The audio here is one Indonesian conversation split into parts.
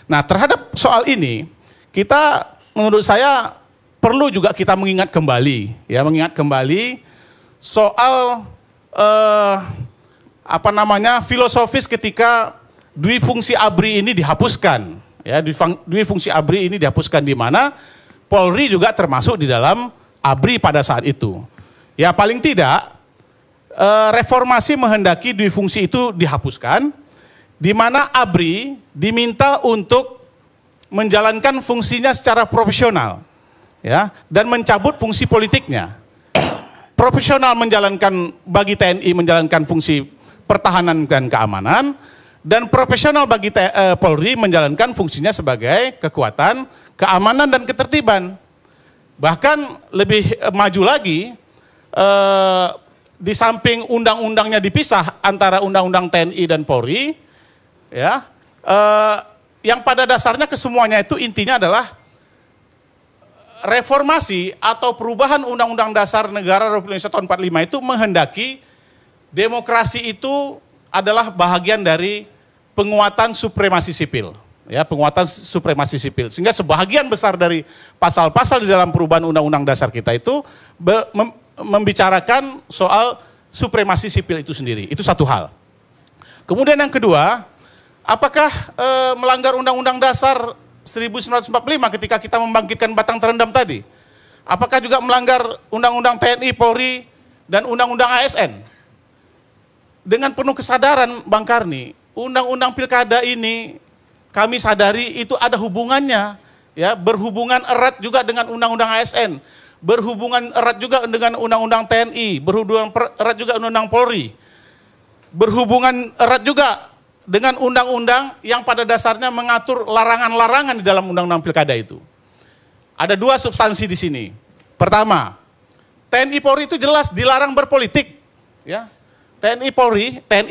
Nah, terhadap soal ini, kita menurut saya perlu juga kita mengingat kembali, ya, mengingat kembali soal filosofis ketika dui fungsi ABRI ini dihapuskan, ya, dui fungsi ABRI ini dihapuskan, di mana Polri juga termasuk di dalam ABRI pada saat itu. Ya, paling tidak reformasi menghendaki dui fungsi itu dihapuskan, di mana ABRI diminta untuk menjalankan fungsinya secara profesional, ya, dan mencabut fungsi politiknya. Profesional menjalankan bagi TNI menjalankan fungsi pertahanan dan keamanan, dan profesional bagi Polri menjalankan fungsinya sebagai kekuatan keamanan dan ketertiban. Bahkan lebih maju lagi, di samping undang-undangnya dipisah antara undang-undang TNI dan Polri, ya, yang pada dasarnya kesemuanya itu intinya adalah reformasi atau perubahan Undang-Undang Dasar Negara Republik Indonesia tahun 45 itu menghendaki demokrasi itu adalah bahagian dari penguatan supremasi sipil, ya, penguatan supremasi sipil, sehingga sebahagian besar dari pasal-pasal di dalam perubahan Undang-Undang Dasar kita itu membicarakan soal supremasi sipil itu sendiri. Itu satu hal. Kemudian yang kedua, apakah melanggar Undang-Undang Dasar 1945 ketika kita membangkitkan Batang Terendam tadi? Apakah juga melanggar Undang-Undang TNI, Polri, dan Undang-Undang ASN? Dengan penuh kesadaran, Bang Karni, Undang-Undang Pilkada ini kami sadari itu ada hubungannya, ya, berhubungan erat juga dengan Undang-Undang ASN, berhubungan erat juga dengan Undang-Undang TNI, berhubungan erat juga Undang-Undang Polri, berhubungan erat juga dengan undang-undang yang pada dasarnya mengatur larangan-larangan di dalam undang-undang pilkada itu. Ada dua substansi di sini. Pertama, TNI Polri itu jelas dilarang berpolitik, ya. TNI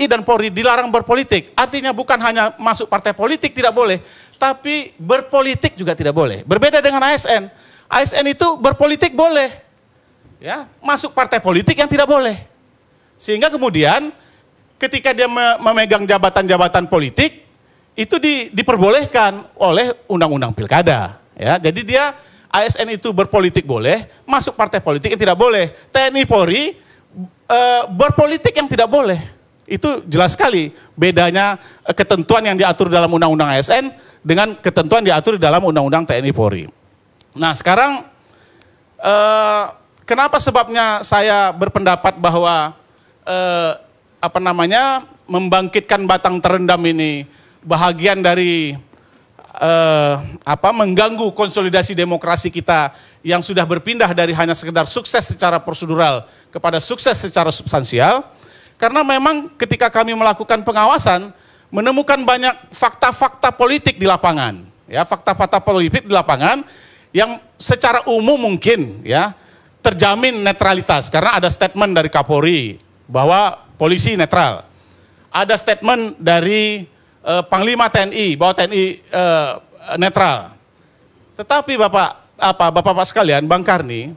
dan Polri dilarang berpolitik. Artinya bukan hanya masuk partai politik tidak boleh, tapi berpolitik juga tidak boleh. Berbeda dengan ASN. ASN itu berpolitik boleh, ya, masuk partai politik yang tidak boleh. Sehingga kemudian ketika dia memegang jabatan-jabatan politik, itu diperbolehkan oleh Undang-Undang Pilkada. Ya. Jadi dia, ASN itu berpolitik boleh, masuk partai politik yang tidak boleh. TNI Polri berpolitik yang tidak boleh. Itu jelas sekali bedanya ketentuan yang diatur dalam Undang-Undang ASN dengan ketentuan diatur dalam Undang-Undang TNI Polri. Nah, sekarang kenapa sebabnya saya berpendapat bahwa membangkitkan Batang Terendam ini bahagian dari mengganggu konsolidasi demokrasi kita yang sudah berpindah dari hanya sekedar sukses secara prosedural kepada sukses secara substansial, karena memang ketika kami melakukan pengawasan menemukan banyak fakta-fakta politik di lapangan, ya, fakta-fakta politik di lapangan yang secara umum mungkin, ya, terjamin netralitas karena ada statement dari Kapolri bahwa polisi netral. Ada statement dari Panglima TNI bahwa TNI netral. Tetapi Bapak sekalian, Bang Karni,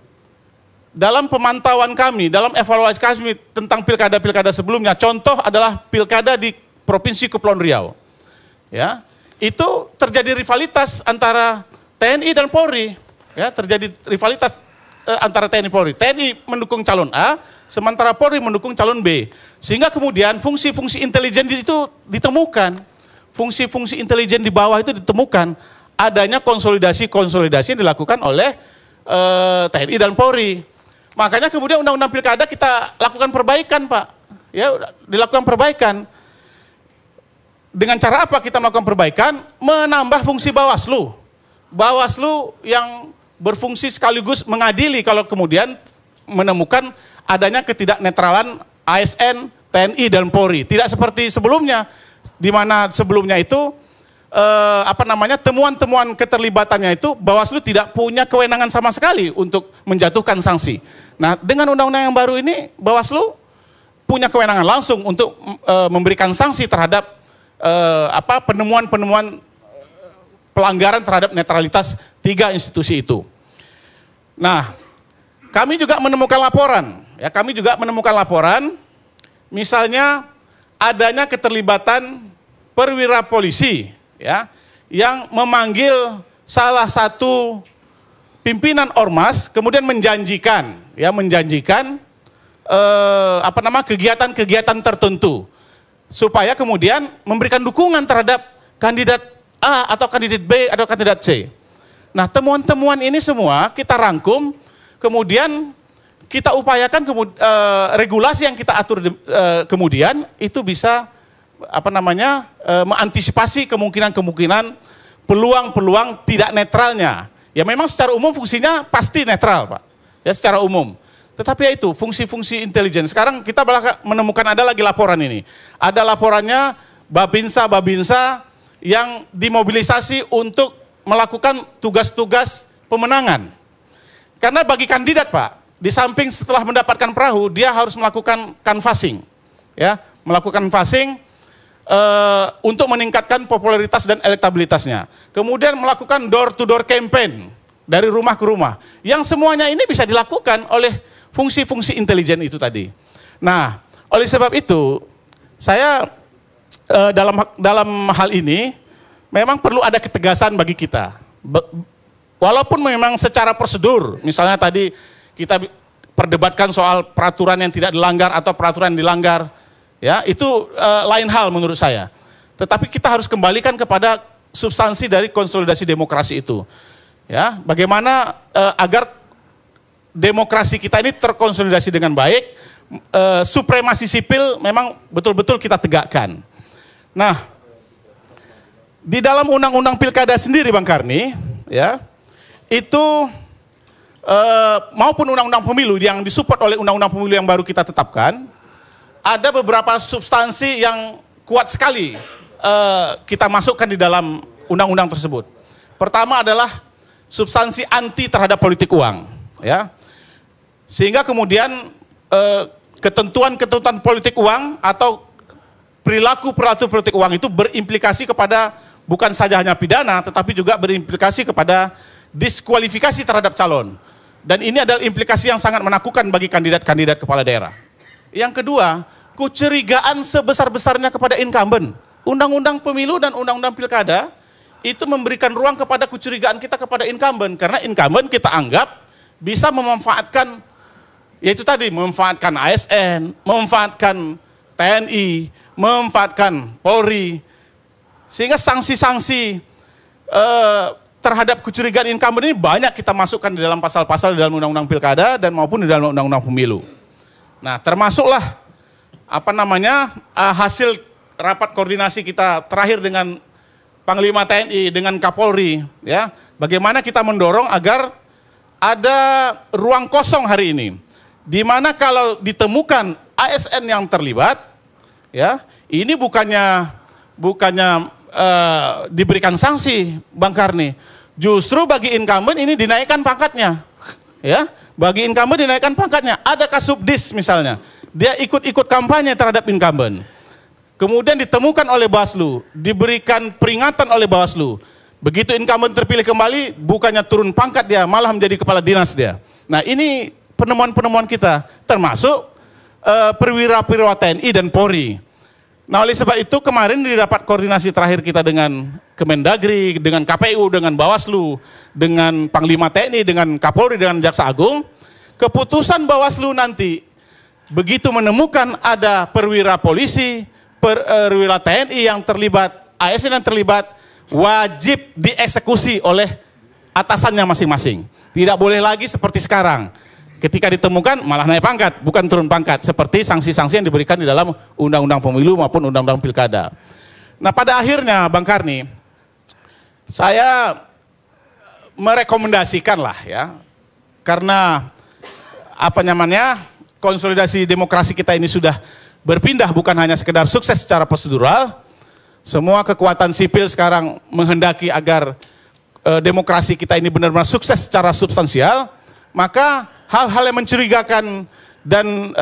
dalam pemantauan kami, dalam evaluasi kami tentang pilkada-pilkada sebelumnya, contoh adalah pilkada di Provinsi Kepulauan Riau. Ya, itu terjadi rivalitas antara TNI dan Polri. Ya, terjadi rivalitas antara TNI dan Polri. TNI mendukung calon A, sementara Polri mendukung calon B. Sehingga kemudian fungsi-fungsi intelijen itu ditemukan. Fungsi-fungsi intelijen di bawah itu ditemukan. Adanya konsolidasi-konsolidasi yang dilakukan oleh TNI dan Polri. Makanya kemudian Undang-Undang Pilkada kita lakukan perbaikan, Pak. Ya, dilakukan perbaikan. Dengan cara apa kita melakukan perbaikan? Menambah fungsi Bawaslu. Bawaslu yang berfungsi sekaligus mengadili kalau kemudian menemukan adanya ketidaknetralan ASN, TNI, dan Polri. Tidak seperti sebelumnya, di mana sebelumnya itu temuan-temuan keterlibatannya itu Bawaslu tidak punya kewenangan sama sekali untuk menjatuhkan sanksi. Nah, dengan undang-undang yang baru ini Bawaslu punya kewenangan langsung untuk memberikan sanksi terhadap penemuan-penemuan pelanggaran terhadap netralitas tiga institusi itu. Nah, kami juga menemukan laporan, ya, misalnya adanya keterlibatan perwira polisi, ya, yang memanggil salah satu pimpinan ormas kemudian menjanjikan kegiatan-kegiatan tertentu supaya kemudian memberikan dukungan terhadap kandidat A atau kandidat B atau kandidat C. Nah, temuan-temuan ini semua kita rangkum, kemudian kita upayakan regulasi yang kita atur kemudian itu bisa mengantisipasi kemungkinan-kemungkinan peluang-peluang tidak netralnya. Ya memang secara umum fungsinya pasti netral, Pak. Ya secara umum. Tetapi ya itu fungsi-fungsi intelijen. Sekarang kita menemukan ada lagi laporan ini. Ada laporannya babinsa yang dimobilisasi untuk melakukan tugas-tugas pemenangan. Karena bagi kandidat, Pak, di samping setelah mendapatkan perahu, dia harus melakukan canvassing. Ya, melakukan canvassing untuk meningkatkan popularitas dan elektabilitasnya. Kemudian melakukan door-to-door campaign dari rumah ke rumah. Yang semuanya ini bisa dilakukan oleh fungsi-fungsi intelijen itu tadi. Nah, oleh sebab itu, saya dalam hal ini memang perlu ada ketegasan bagi kita. Walaupun memang secara prosedur, misalnya tadi kita perdebatkan soal peraturan yang tidak dilanggar atau peraturan yang dilanggar, ya itu lain hal menurut saya. Tetapi kita harus kembalikan kepada substansi dari konsolidasi demokrasi itu. Ya, bagaimana agar demokrasi kita ini terkonsolidasi dengan baik, supremasi sipil memang betul-betul kita tegakkan. Nah, di dalam undang-undang pilkada sendiri, Bang Karni, ya itu maupun undang-undang pemilu yang disupport oleh undang-undang pemilu yang baru kita tetapkan, ada beberapa substansi yang kuat sekali kita masukkan di dalam undang-undang tersebut. Pertama adalah substansi anti terhadap politik uang, ya. Sehingga kemudian ketentuan-ketentuan politik uang atau perilaku-perilaku politik uang itu berimplikasi kepada bukan saja hanya pidana, tetapi juga berimplikasi kepada diskualifikasi terhadap calon. Dan ini adalah implikasi yang sangat menakutkan bagi kandidat-kandidat kepala daerah. Yang kedua, kecurigaan sebesar-besarnya kepada incumbent. Undang-undang pemilu dan undang-undang pilkada itu memberikan ruang kepada kecurigaan kita kepada incumbent. Karena incumbent kita anggap bisa memanfaatkan, yaitu tadi, memanfaatkan ASN, memanfaatkan TNI, memanfaatkan Polri. Sehingga sanksi-sanksi terhadap kecurigaan incumbent ini banyak kita masukkan di dalam pasal-pasal di dalam undang-undang pilkada dan maupun di dalam undang-undang pemilu. Nah, termasuklah hasil rapat koordinasi kita terakhir dengan Panglima TNI, dengan Kapolri, ya. Bagaimana kita mendorong agar ada ruang kosong hari ini, di mana kalau ditemukan ASN yang terlibat, ya, ini bukannya diberikan sanksi, Bang Karni. Justru bagi incumbent ini dinaikkan pangkatnya, ya. Bagi incumbent dinaikkan pangkatnya. Ada Kasubdis misalnya, dia ikut-ikut kampanye terhadap incumbent. Kemudian ditemukan oleh Bawaslu, diberikan peringatan oleh Bawaslu. Begitu incumbent terpilih kembali, bukannya turun pangkat dia, malah menjadi kepala dinas dia. Nah, ini penemuan-penemuan kita, termasuk perwira-perwira TNI dan Polri. Nah, oleh sebab itu kemarin di rapat koordinasi terakhir kita dengan Kemendagri, dengan KPU, dengan Bawaslu, dengan Panglima TNI, dengan Kapolri, dengan Jaksa Agung, keputusan Bawaslu nanti begitu menemukan ada perwira polisi, perwira TNI yang terlibat, ASN yang terlibat, wajib dieksekusi oleh atasannya masing-masing. Tidak boleh lagi seperti sekarang. Ketika ditemukan malah naik pangkat, bukan turun pangkat. Seperti sanksi-sanksi yang diberikan di dalam undang-undang pemilu maupun undang-undang pilkada. Nah, pada akhirnya Bang Karni, saya merekomendasikan lah ya, karena konsolidasi demokrasi kita ini sudah berpindah bukan hanya sekedar sukses secara prosedural, semua kekuatan sipil sekarang menghendaki agar demokrasi kita ini benar-benar sukses secara substansial, maka hal-hal yang mencurigakan dan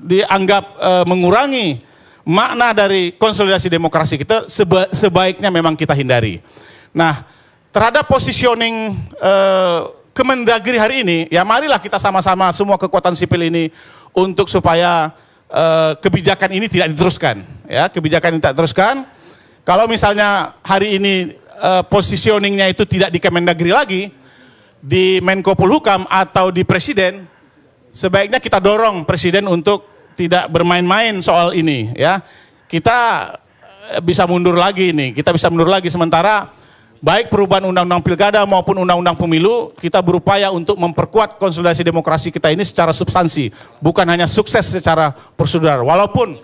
dianggap mengurangi makna dari konsolidasi demokrasi kita sebaiknya memang kita hindari. Nah, terhadap positioning Kemendagri hari ini, ya marilah kita sama-sama semua kekuatan sipil ini untuk supaya kebijakan ini tidak diteruskan. Ya, kebijakan ini tidak diteruskan. Kalau misalnya hari ini positioningnya itu tidak di Kemendagri lagi, di Menko Polhukam atau di Presiden, sebaiknya kita dorong Presiden untuk tidak bermain-main soal ini, ya. Kita bisa mundur lagi nih, kita bisa mundur lagi, sementara baik perubahan undang-undang pilkada maupun undang-undang pemilu, kita berupaya untuk memperkuat konsolidasi demokrasi kita ini secara substansi, bukan hanya sukses secara prosedural. Walaupun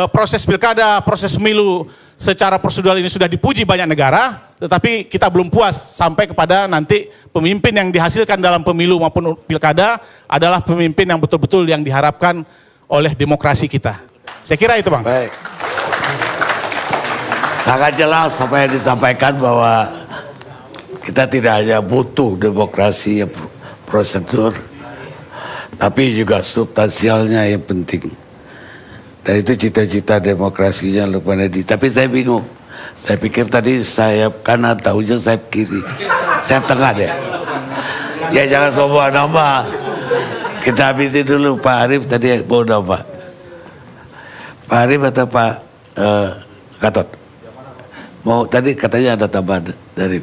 proses pilkada, proses pemilu secara prosedural ini sudah dipuji banyak negara, tetapi kita belum puas sampai kepada nanti pemimpin yang dihasilkan dalam pemilu maupun pilkada adalah pemimpin yang betul-betul yang diharapkan oleh demokrasi kita. Saya kira itu, Bang. Baik. Sangat jelas apa yang disampaikan bahwa kita tidak hanya butuh demokrasi yang prosedur, tapi juga substansialnya yang penting. Dan itu cita-cita demokrasinya Lukman Edi. Tapi saya bingung. Saya pikir tadi sayap kanan, tahunya sayap kiri. Sayap tengah deh. Ya jangan bawa nama. Kita habisin dulu Pak Arief tadi bawa nama. Pak Arief atau Pak Gatot? Mau tadi katanya ada tambahan dari